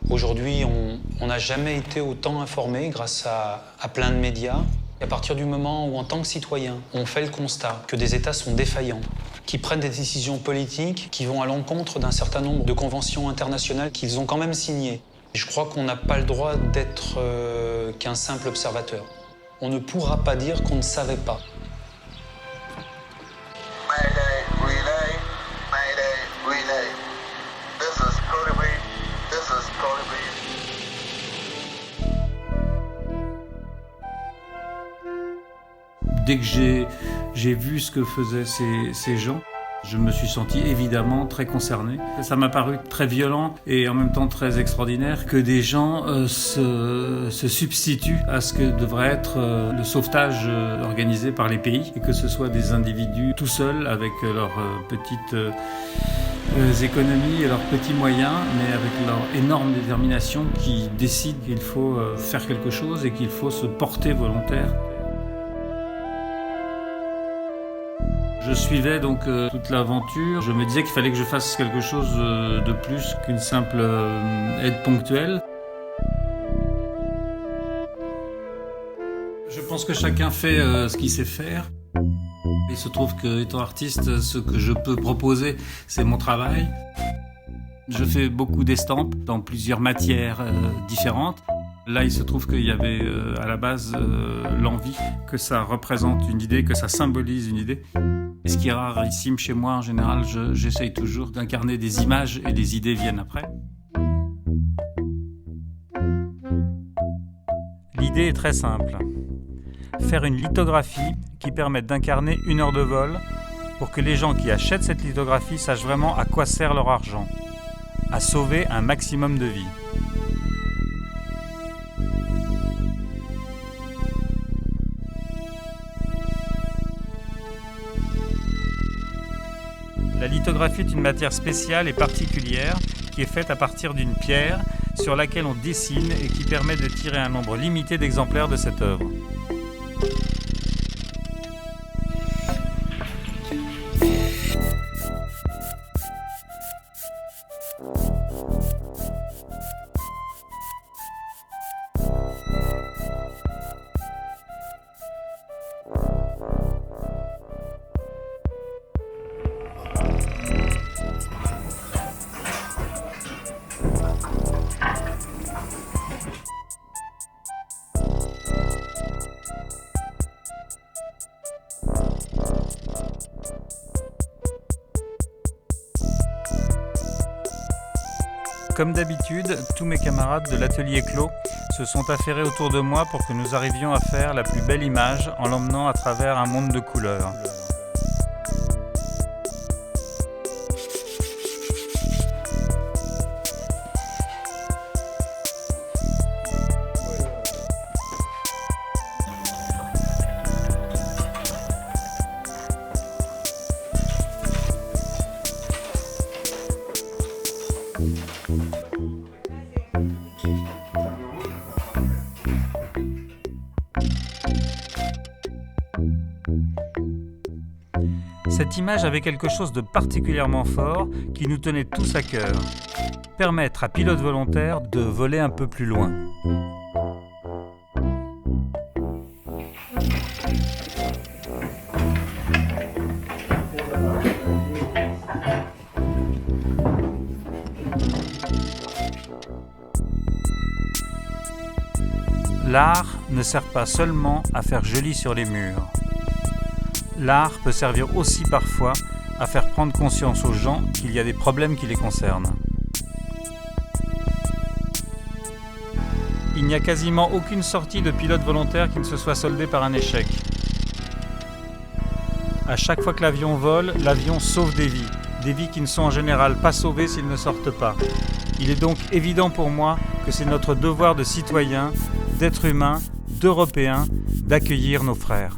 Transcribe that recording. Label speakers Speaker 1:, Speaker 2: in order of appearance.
Speaker 1: Aujourd'hui, on n'a jamais été autant informé grâce à plein de médias. Et à partir du moment où, en tant que citoyen, on fait le constat que des États sont défaillants, qui prennent des décisions politiques qui vont à l'encontre d'un certain nombre de conventions internationales qu'ils ont quand même signées. Je crois qu'on n'a pas le droit d'être qu'un simple observateur. On ne pourra pas dire qu'on ne savait pas.
Speaker 2: Mayday, relay. Mayday, relay. This is Cody B. This is Cody B.
Speaker 3: Dès que j'ai vu ce que faisaient ces gens, je me suis senti évidemment très concerné. Ça m'a paru très violent et en même temps très extraordinaire que des gens se substituent à ce que devrait être le sauvetage organisé par les pays et que ce soit des individus tout seuls avec leurs petites économies et leurs petits moyens, mais avec leur énorme détermination qui décident qu'il faut faire quelque chose et qu'il faut se porter volontaire. Je suivais donc toute l'aventure. Je me disais qu'il fallait que je fasse quelque chose de plus qu'une simple aide ponctuelle. Je pense que chacun fait ce qu'il sait faire. Il se trouve qu'étant artiste, ce que je peux proposer, c'est mon travail. Je fais beaucoup d'estampes dans plusieurs matières différentes. Là, il se trouve qu'il y avait à la base l'envie que ça représente une idée, que ça symbolise une idée. Et ce qui est rarissime chez moi, en général, j'essaye toujours d'incarner des images et les idées viennent après.
Speaker 4: L'idée est très simple. Faire une lithographie qui permette d'incarner 1 heure de vol pour que les gens qui achètent cette lithographie sachent vraiment à quoi sert leur argent, à sauver un maximum de vies. La lithographie est une matière spéciale et particulière qui est faite à partir d'une pierre sur laquelle on dessine et qui permet de tirer un nombre limité d'exemplaires de cette œuvre. Comme d'habitude, tous mes camarades de l'atelier clos se sont affairés autour de moi pour que nous arrivions à faire la plus belle image en l'emmenant à travers un monde de couleurs. Cette image avait quelque chose de particulièrement fort qui nous tenait tous à cœur. Permettre à Pilote Volontaire de voler un peu plus loin. L'art ne sert pas seulement à faire joli sur les murs. L'art peut servir aussi parfois à faire prendre conscience aux gens qu'il y a des problèmes qui les concernent. Il n'y a quasiment aucune sortie de Pilote Volontaire qui ne se soit soldée par un échec. À chaque fois que l'avion vole, l'avion sauve des vies qui ne sont en général pas sauvées s'ils ne sortent pas. Il est donc évident pour moi que c'est notre devoir de citoyens, d'êtres humains, d'Européens, d'accueillir nos frères.